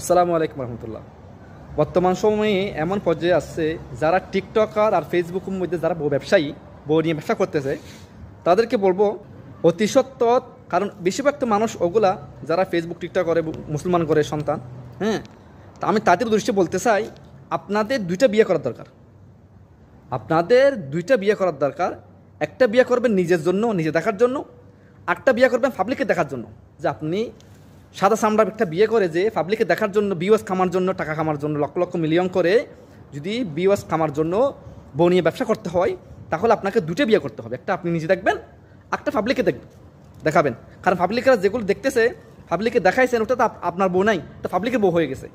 আসসালামু আলাইকুম রহমতুল্লাহ। বর্তমান সময়ে এমন পর্যায়ে আসছে যারা টিকটকার আর ফেসবুকের মধ্যে যারা ব্যবসায়ী বউ নিয়ে ব্যবসা করতেছে তাদেরকে বলবো অতি সত্বর। কারণ বেশিরভাগ তো মানুষ ওগুলা যারা ফেসবুক টিকটক করে মুসলমান করে সন্তান, হ্যাঁ, তা আমি তাদের দৃষ্টি বলতে চাই আপনাদের দুইটা বিয়ে করার দরকার। আপনাদের দুইটা বিয়ে করার দরকার। একটা বিয়ে করবেন নিজের জন্য, নিজে দেখার জন্য। একটা বিয়ে করবেন পাবলিকে দেখার জন্য। যে আপনি সাদা চামড়ার একটা বিয়ে করে যে পাবলিকে দেখার জন্য, ভিউয়ার্স কামার জন্য, টাকা কামার জন্য লক্ষ লক্ষ মিলিয়ন করে যদি ভিউয়ার্স কামার জন্য বউ নিয়ে ব্যবসা করতে হয়, তাহলে আপনাকে দুটো বিয়ে করতে হবে। একটা আপনি নিজে দেখবেন, একটা পাবলিকে দেখাবেন। কারণ পাবলিকরা যেগুলো দেখতেছে, পাবলিকে দেখাইছেন, ওটা তো আপনার বউ নাই, তো পাবলিকের বউ হয়ে গেছে।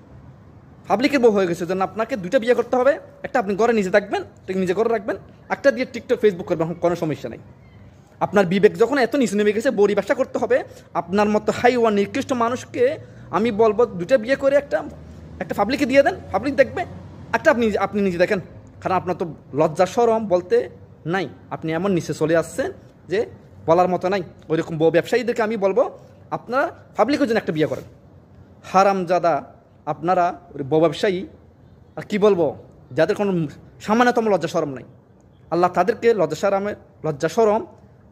পাবলিকের বউ হয়ে গেছে জন্য আপনাকে দুটো বিয়ে করতে হবে। একটা আপনি ঘরে নিজে থাকবেন, নিজে করে রাখবেন। একটা দিয়ে টিকটক ফেসবুক করবেন, কোনো সমস্যা নেই। আপনার বিবেক যখন এত নিচে নেমে গেছে, বড়ি ব্যবসা করতে হবে, আপনার মতো হাইওয়ান নিকৃষ্ট মানুষকে আমি বলবো দুটো বিয়ে করে একটা পাবলিকে দিয়ে দেন, পাবলিক দেখবে। একটা আপনি নিজে দেখেন। কারণ আপনার তো লজ্জা শরম বলতে নাই, আপনি এমন নিচে চলে আসছেন যে বলার মতো নাই। ওইরকম বউ ব্যবসায়ীদেরকে আমি বলবো আপনারা পাবলিকের জন্য একটা বিয়ে করেন। হারামজাদা আপনারা বউ ব্যবসায়ী, আর কী বলবো, যাদের কোনো সামান্যতম লজ্জা শরম নাই, আল্লাহ তাদেরকে লজ্জা শরম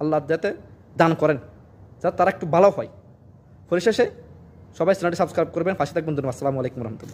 আল্লাহ যাতে দান করেন, যাতে তারা একটু ভালো হয়। পরিশেষে সবাই চ্যানেলটি সাবস্ক্রাইব করবেন, পাশে থাকবেন। আসসালামু আলাইকুম রহমতুল্লাহ।